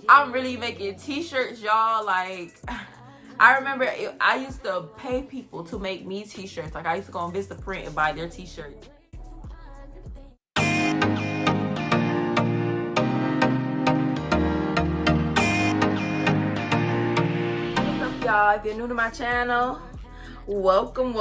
I'm really making t-shirts, y'all. Like, I remember I used to pay people to make me t-shirts. Like, I used to go on Vistaprint and buy their t-shirts. What's up, y'all? If you're new to my channel, welcome.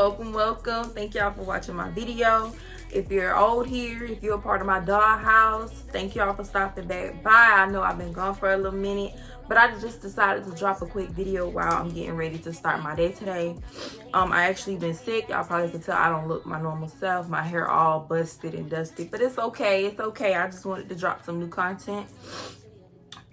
Thank y'all for watching my video. If you're old here, if you're a part of my dollhouse, thank y'all for stopping back by. I know I've been gone for a little minute, but I just decided to drop a quick video while I'm getting ready to start my day today. I actually been sick. Y'all probably can tell I don't look my normal self. My hair all busted and dusty, but it's okay. It's okay. I just wanted to drop some new content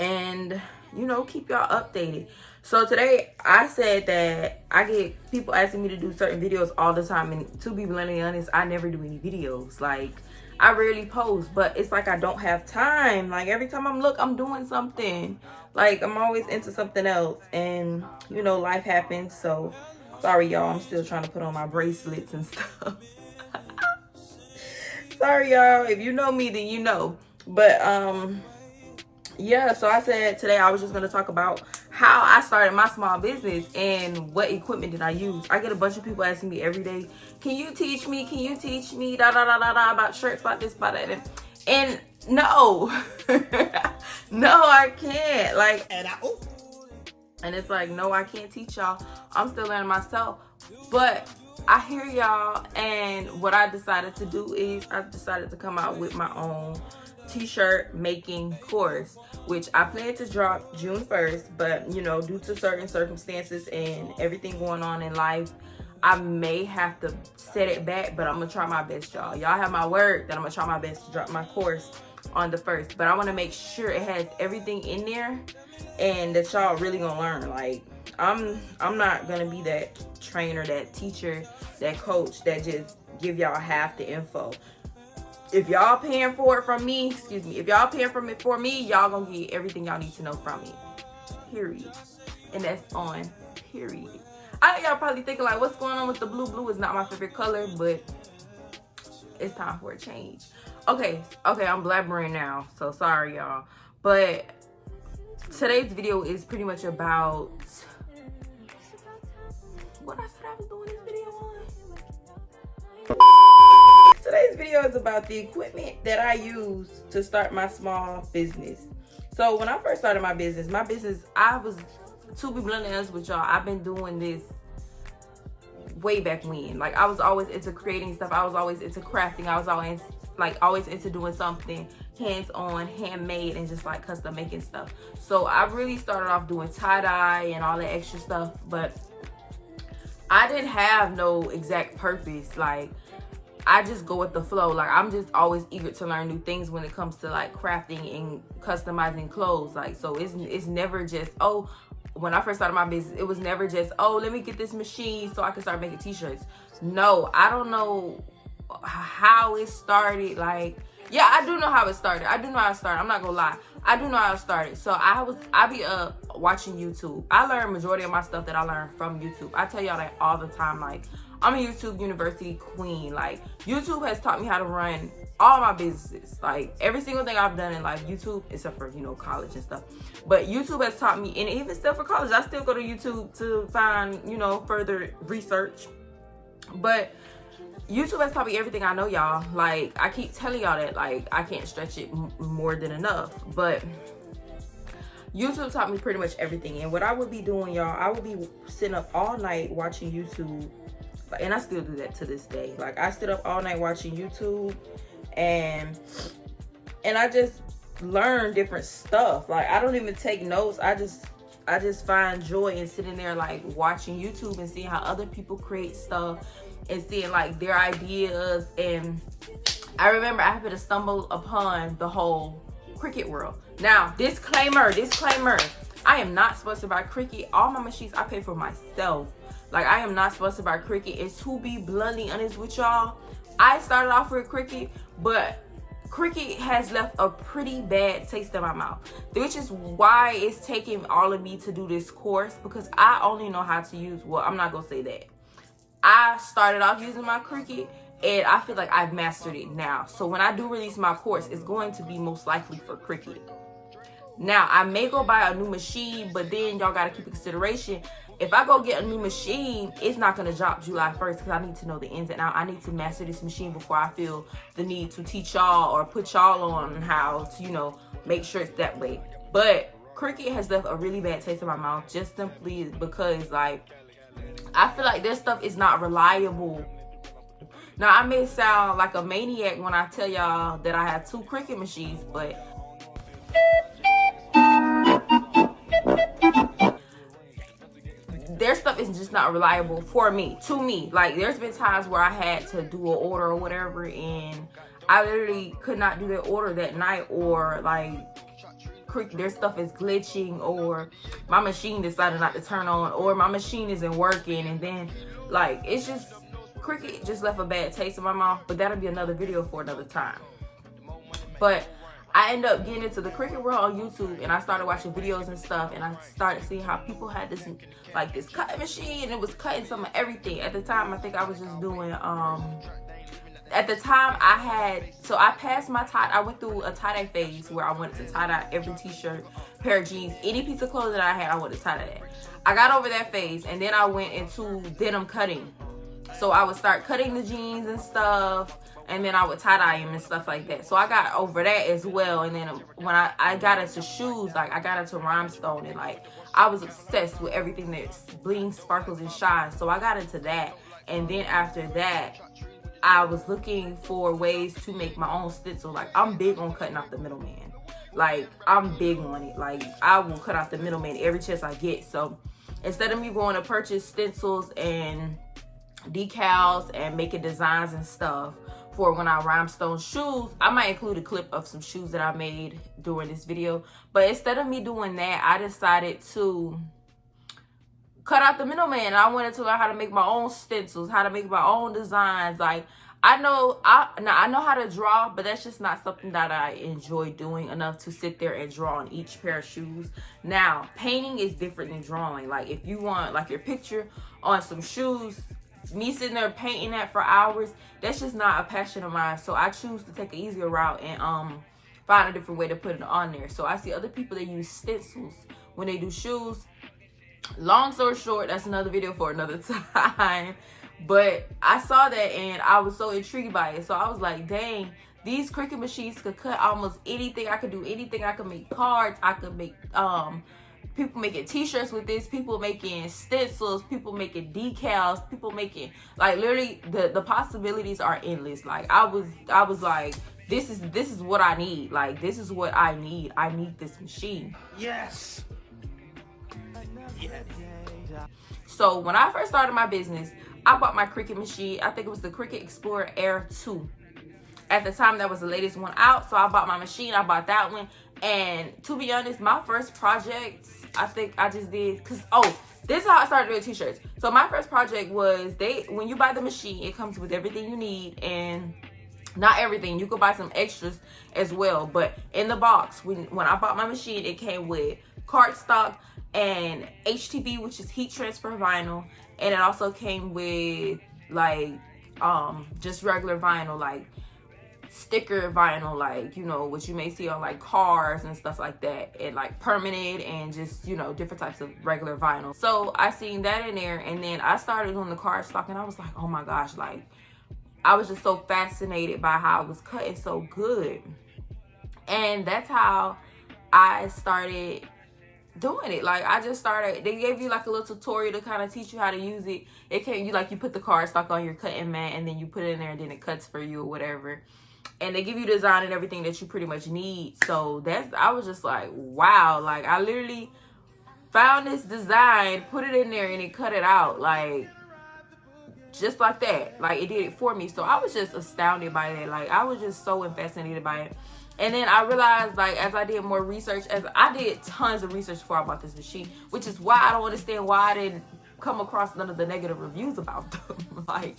and, you know, keep y'all updated. So today I said that I get people asking me to do certain videos all the time, and to be bluntly honest, I never do any videos. Like, I rarely post, but it's like I don't have time. Like, every time I'm doing something. Like, I'm always into something else, and you know, life happens. So sorry y'all, I'm still trying to put on my bracelets and stuff. Sorry y'all, if you know me then you know. But yeah, so I said today I was just going to talk about how I started my small business and what equipment did I use. I get a bunch of people asking me every day, can you teach me, da da da da da, about shirts, about this, about that. And no, no, I can't. Like, and it's like, no, I can't teach y'all. I'm still learning myself. But I hear y'all, and what I decided to do is I decided to come out with my own t-shirt making course, which I plan to drop June 1st, but you know, due to certain circumstances and everything going on in life, I may have to set it back, but I'm gonna try my best, y'all. Y'all have my word that I'm gonna try my best to drop my course on the 1st, but I want to make sure it has everything in there and that y'all really gonna learn. Like, I'm not gonna be that trainer, that teacher, that coach that just give y'all half the info. If y'all paying for it from me, if y'all paying for me, y'all gonna get everything y'all need to know from me. Period. And that's on period. I know y'all probably thinking like, what's going on with the blue? Blue is not my favorite color, but it's time for a change. Okay, I'm blabbering now, so sorry y'all. But today's video is pretty much about what I said I was doing this video on. Today's video is about the equipment that I use to start my small business. So when I first started my business, I was, to be bluntly honest with y'all, I've been doing this way back when. Like, I was always into creating stuff. I was always into crafting. I was always into doing something hands-on, handmade, and just like custom making stuff. So I really started off doing tie-dye and all that extra stuff, but I didn't have no exact purpose. Like, I just go with the flow. Like, I'm just always eager to learn new things when it comes to like crafting and customizing clothes. Like, so it's never just, oh, when I first started my business, it was never just, oh, let me get this machine so I can start making t-shirts. No, I don't know how it started. Like, yeah, I do know how it started. I'm not gonna lie. I do know how it started. So I be watching YouTube. I learn majority of my stuff that I learned from YouTube. I tell y'all that all the time. Like, I'm a YouTube University queen. Like, YouTube has taught me how to run all my businesses. Like, every single thing I've done in life, YouTube, except for, you know, college and stuff. But YouTube has taught me, and even still for college, I still go to YouTube to find, you know, further research. But YouTube has taught me everything I know, y'all. Like, I keep telling y'all that, like, I can't stretch it more than enough. But YouTube taught me pretty much everything. And what I would be doing, y'all, I would be sitting up all night watching YouTube. And I still do that to this day. Like, I sit up all night watching YouTube, and I just learn different stuff. Like, I don't even take notes. I just find joy in sitting there, like, watching YouTube and seeing how other people create stuff and seeing like their ideas. And I remember I happened to stumble upon the whole Cricut world. Now, disclaimer, I am not sponsored by Cricut. All my machines I pay for myself. Like, I am not sponsored by Cricut. And to be bluntly honest with y'all, I started off with Cricut, but Cricut has left a pretty bad taste in my mouth, which is why it's taking all of me to do this course, because I only know how to use, well, I'm not gonna say that. I started off using my Cricut, and I feel like I've mastered it now. So when I do release my course, it's going to be most likely for Cricut. Now, I may go buy a new machine, but then y'all got to keep in consideration, if I go get a new machine, it's not going to drop July 1st because I need to know the ins and outs. I need to master this machine before I feel the need to teach y'all or put y'all on how to, you know, make sure it's that way. But Cricut has left a really bad taste in my mouth just simply because, like, I feel like their stuff is not reliable. Now, I may sound like a maniac when I tell y'all that I have 2 Cricut machines, but their stuff is just not reliable for me, to me. Like, there's been times where I had to do an order or whatever, and I literally could not do their order that night, or like their stuff is glitching, or my machine decided not to turn on, or my machine isn't working, and then like it's just Cricut just left a bad taste in my mouth. But that'll be another video for another time. But I ended up getting into the Cricut world on YouTube, and I started watching videos and stuff, and I started seeing how people had this like this cutting machine, and it was cutting some of everything. At the time, I think I was just doing at the time I passed my tie. I went through a tie-dye phase where I wanted to tie-dye every t-shirt, pair of jeans, any piece of clothing that I had, I wanted to tie-dye that. I got over that phase, and then I went into denim cutting. So I would start cutting the jeans and stuff, and then I would tie-dye them and stuff like that. So I got over that as well. And then when I got into shoes, like I got into rhinestone, and like I was obsessed with everything that blings, sparkles, and shines. So I got into that. And then after that, I was looking for ways to make my own stencil. Like, I'm big on cutting out the middleman. Like, I'm big on it. Like, I will cut out the middleman every chance I get. So instead of me going to purchase stencils and decals and making designs and stuff for when I rhinestone shoes, I might include a clip of some shoes that I made during this video. But instead of me doing that, I decided to cut out the middleman. I wanted to learn how to make my own stencils, how to make my own designs. Like, I know how to draw, but that's just not something that I enjoy doing enough to sit there and draw on each pair of shoes. Now, painting is different than drawing. Like, if you want like your picture on some shoes, me sitting there painting that for hours, that's just not a passion of mine. So I choose to take an easier route and find a different way to put it on there. So I see other people that use stencils when they do shoes. Long story short, that's another video for another time. But I saw that and I was so intrigued by it. So I was like, dang, these Cricut machines could cut almost anything. I could do anything. I could make cards. I could make people making t-shirts with this, people making stencils, people making decals, people making, like, literally the possibilities are endless. Like, I was like, this is what I need. Like, this is what I need. I need this machine. Yes. So when I first started my business, I bought my Cricut machine. I think it was the Cricut Explorer Air 2. At the time, that was the latest one out. So I bought my machine. I bought that one. And to be honest, my first project, I think I just did, this is how I started doing t-shirts. So my first project was, when you buy the machine, it comes with everything you need, and not everything. You could buy some extras as well. But in the box, when I bought my machine, it came with cardstock and HTV, which is heat transfer vinyl, and it also came with like just regular vinyl, like sticker vinyl, like, you know, what you may see on like cars and stuff like that, and like permanent, and just, you know, different types of regular vinyl. So I seen that in there, and then I started on the cardstock, and I was like, oh my gosh, like, I was just so fascinated by how it was cutting so good. And that's how I started doing it. Like, I just started, they gave you like a little tutorial to kind of teach you how to use it. It came, you put the cardstock on your cutting mat, and then you put it in there, and then it cuts for you or whatever. And they give you design and everything that you pretty much need. So I was just like, wow. Like, I literally found this design, put it in there, and it cut it out. Like, just like that. Like, it did it for me. So I was just astounded by that. Like, I was just so fascinated by it. And then I realized, like, as I did more research, as I did tons of research before I bought this machine, which is why I don't understand why I didn't come across none of the negative reviews about them. Like,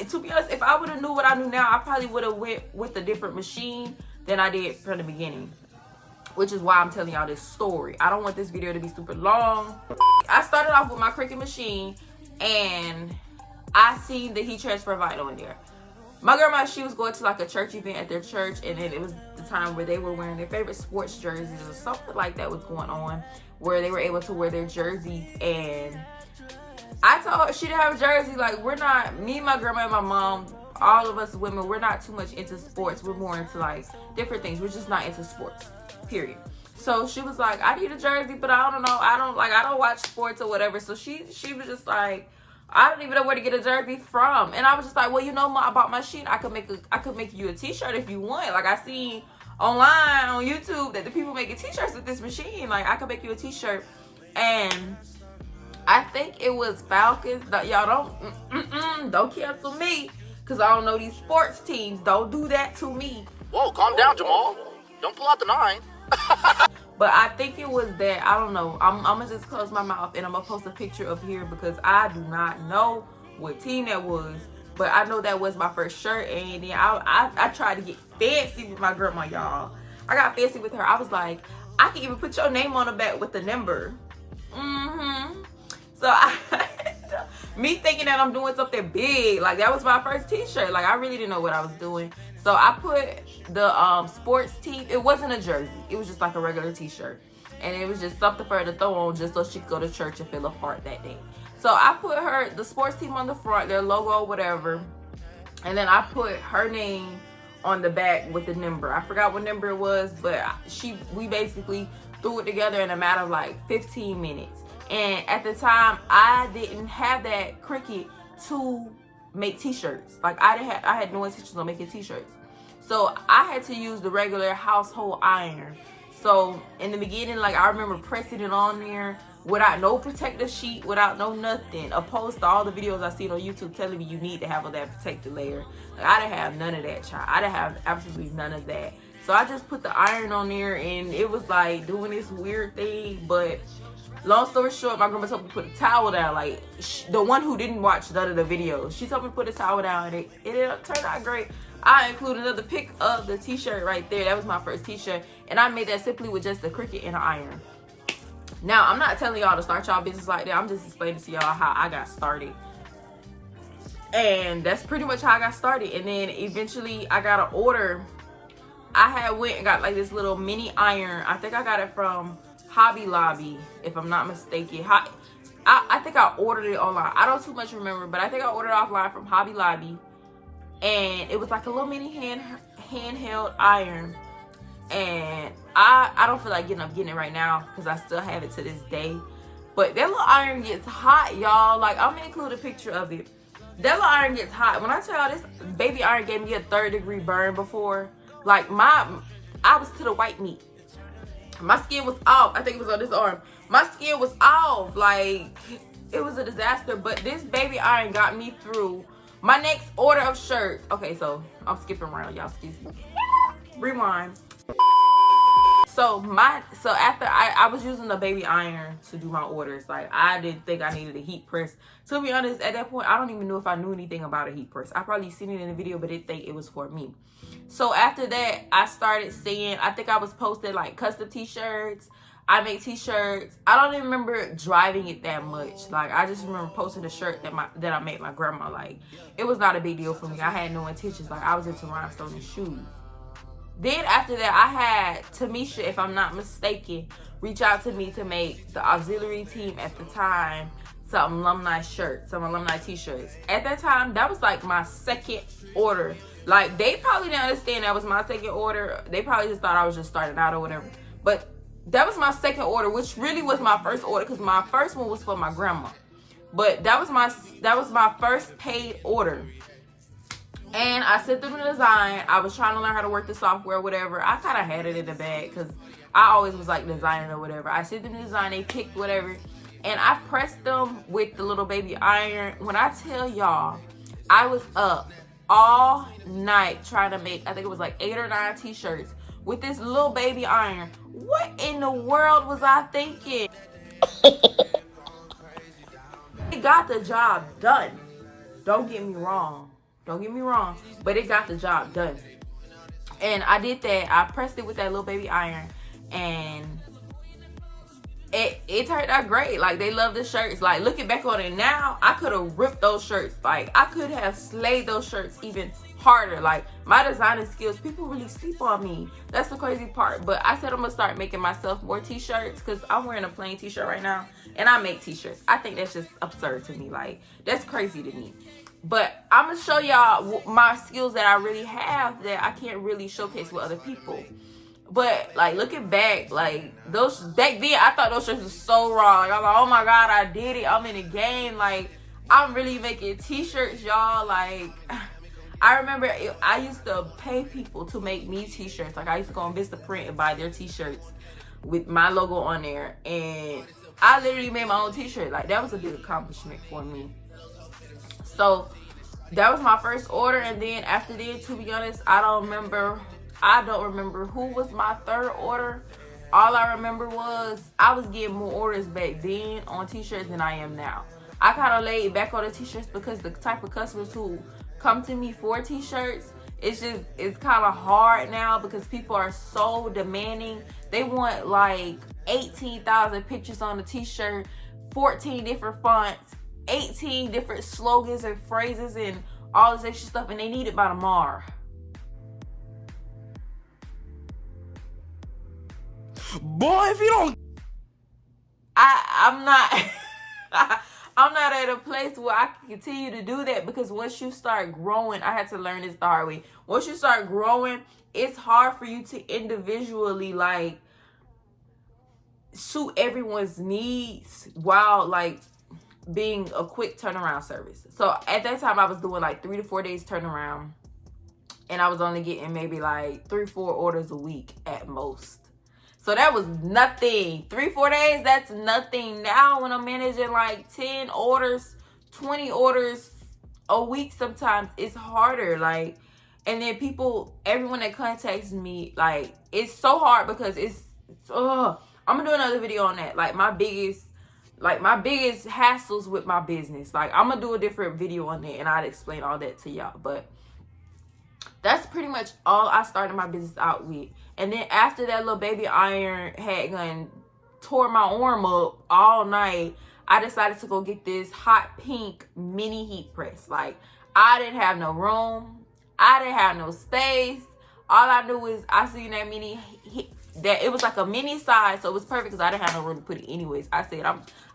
to be honest, if I would have knew what I knew now, I probably would have went with a different machine than I did from the beginning, which is why I'm telling y'all this story. I don't want this video to be super long. I started off with my Cricut machine, and I seen the heat transfer vinyl in there. My grandma, she was going to like a church event at their church, and then it was the time where they were wearing their favorite sports jerseys or something like that was going on, where they were able to wear their jerseys. And I told her she didn't have a jersey. Like, we're not, me, my grandma, and my mom, all of us women, we're not too much into sports. We're more into like different things. We're just not into sports, period. So she was like, I need a jersey, but I don't know. I don't watch sports or whatever. So she was just like, I don't even know where to get a jersey from. And I was just like, well, you know, I bought my sheet. I could make you a t-shirt if you want. Like, I seen online on YouTube that the people making t-shirts with this machine. Like, I could make you a t-shirt. And I think it was Falcons. Y'all don't cancel me, because I don't know these sports teams. Don't do that to me. Whoa, calm down, Jamal. Don't pull out the 9. But I think it was that, I don't know. I'm gonna just close my mouth and I'm gonna post a picture up here, because I do not know what team that was. But I know that was my first shirt. And then I tried to get fancy with my grandma, y'all. I got fancy with her. I was like, I can even put your name on the back with the number. So me thinking that I'm doing something big, like that was my first t-shirt. Like, I really didn't know what I was doing. So I put the sports team, it wasn't a jersey, it was just like a regular t-shirt. And it was just something for her to throw on just so she could go to church and feel a part that day. So I put the sports team on the front, their logo, whatever. And then I put her name on the back with the number. I forgot what number it was, but we basically threw it together in a matter of like 15 minutes. And at the time, I didn't have that Cricut to make t-shirts. Like, I had no intentions on making t-shirts. So I had to use the regular household iron. So in the beginning, like, I remember pressing it on there without no protective sheet, without no nothing, opposed to all the videos I seen on YouTube telling me you need to have all that protective layer. Like, I didn't have none of that, child. I didn't have absolutely none of that. So I just put the iron on there, and it was like doing this weird thing. But long story short, my grandma told me to put a towel down. Like, the one who didn't watch none of the videos, she told me to put a towel down, and it turned out great. I included another pic of the t-shirt right there. That was my first t-shirt, and I made that simply with just the Cricut and an iron. Now, I'm not telling y'all to start y'all business like that. I'm just explaining to y'all how I got started. And that's pretty much how I got started. And then eventually I got an order. I had went and got like this little mini iron. I think I got it from Hobby Lobby, if I'm not mistaken. I think I ordered it online. I don't too much remember, but I think I ordered it offline from Hobby Lobby. And it was like a little mini handheld iron. And I don't feel like getting it right now, because I still have it to this day. But that little iron gets hot, y'all. Like, I'm gonna include a picture of it. That little iron gets hot. When I tell y'all, this baby iron gave me a 3rd-degree burn before. Like, I was to the white meat. My skin was off. I think it was on this arm. My skin was off. Like, it was a disaster. But this baby iron got me through my next order of shirts. Okay, so I'm skipping around, y'all. Excuse me. Rewind. So after I was using the baby iron to do my orders. Like, I didn't think I needed a heat press. To be honest, at that point, I don't even know if I knew anything about a heat press. I probably seen it in the video, but didn't think it was for me. So after that, I started seeing, I think I was posting like custom t-shirts. I make t-shirts. I don't even remember driving it that much. Like, I just remember posting a shirt that I made my grandma. Like, it was not a big deal for me. I had no intentions. Like, I was into rhinestone and shoes. Then after that, I had Tamisha, if I'm not mistaken, reach out to me to make the auxiliary team at the time some alumni shirts, some alumni t-shirts. At that time, that was like my second order. Like, they probably didn't understand that was my second order. They probably just thought I was just starting out or whatever. But that was my second order, which really was my first order, because my first one was for my grandma. But that was my first paid order. And I sent them the design. I was trying to learn how to work the software, whatever. I kind of had it in the bag, because I always was like designing or whatever. I sent them the design, they picked whatever. And I pressed them with the little baby iron. When I tell y'all, I was up all night trying to make, I think it was like 8 or 9 t-shirts with this little baby iron. What in the world was I thinking? It got the job done. Don't get me wrong. But it got the job done. And I did that. I pressed it with that little baby iron. And it turned out great. Like, they love the shirts. Like, looking back on it now, I could have ripped those shirts. Like, I could have slayed those shirts even harder. Like, my designing skills, people really sleep on me. That's the crazy part. But I said I'm gonna start making myself more t-shirts, because I'm wearing a plain t-shirt right now and I make t-shirts. I think that's just absurd to me. Like, that's crazy to me. But I'm gonna show y'all my skills that I really have that I can't really showcase with other people. But like, looking back, like, those back then I thought those shirts were so raw. Like, I'm like, oh my god, I did it, I'm in the game. Like, I'm really making t-shirts, y'all. Like, I remember I used to pay people to make me t-shirts. Like, I used to go on Vistaprint and buy their t-shirts with my logo on there, and I literally made my own t-shirt. Like, that was a big accomplishment for me. So that was my first order, and then after that, to be honest, I don't remember who was my third order. All I remember was I was getting more orders back then on t-shirts than I am now. I kind of laid back on the t-shirts because the type of customers who come to me for t-shirts, it's kind of hard now because people are so demanding. They want like 18,000 pictures on the t-shirt, 14 different fonts, 18 different slogans and phrases and all this extra stuff, and they need it by tomorrow. Boy, if you don't... I'm not... I'm not at a place where I can continue to do that, because once you start growing, I had to learn this the hard way. Once you start growing, it's hard for you to individually, like, suit everyone's needs while, like, being a quick turnaround service. So at that time, I was doing like 3 to 4 days turnaround, and I was only getting maybe like 3-4 orders a week at most. So that was nothing. 3-4 days, that's nothing. Now when I'm managing like 10 orders, 20 orders a week, sometimes it's harder. Like, and then everyone that contacts me, like, it's so hard because I'm gonna do another video on that. Like, my biggest hassles with my business. Like, I'm gonna do a different video on that and I'd explain all that to y'all. But that's pretty much all I started my business out with. And then after that little baby iron had tore my arm up all night, I decided to go get this hot pink mini heat press. Like, I didn't have no room. I didn't have no space. All I knew is I seen that that it was like a mini size, so it was perfect because I didn't have no room to put it anyways. I said,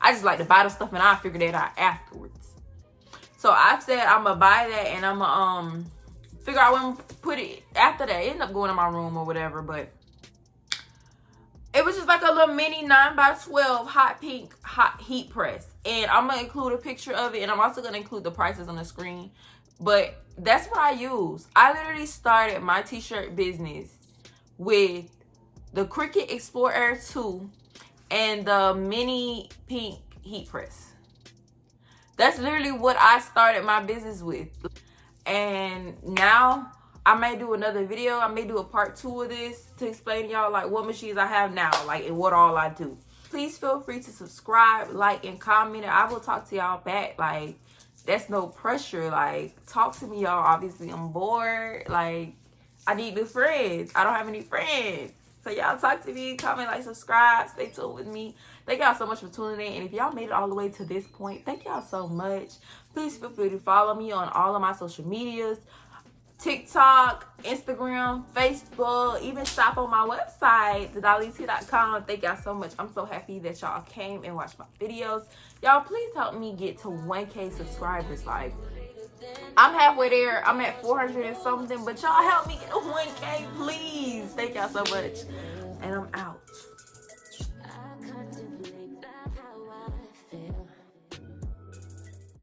I just like to buy the stuff and I'll figure that out afterwards. So I said I'm gonna buy that and I'm gonna figure out when to put it after that. It ended up going in my room or whatever, but it was just like a little mini 9x12 hot pink hot heat press. And I'm gonna include a picture of it, and I'm also gonna include the prices on the screen. But that's what I use. I literally started my t-shirt business with the Cricut Explore Air 2 and the mini pink heat press. That's literally what I started my business with. And now I may do another video. I may do a part 2 of this to explain to y'all like what machines I have now, like, and what all I do. Please feel free to subscribe, like, and comment, and I will talk to y'all back. Like, that's no pressure. Like, talk to me, y'all. Obviously, I'm bored. Like, I need new friends. I don't have any friends. So y'all talk to me, comment, like, subscribe, stay tuned with me. Thank y'all so much for tuning in. And if y'all made it all the way to this point, thank y'all so much. Please feel free to follow me on all of my social medias. TikTok, Instagram, Facebook, even shop on my website, thedollyt.com. Thank y'all so much. I'm so happy that y'all came and watched my videos. Y'all, please help me get to 1K subscribers. Like, I'm halfway there. I'm at 400 and something, but y'all help me get to 1K, please. Thank y'all so much. And I'm out.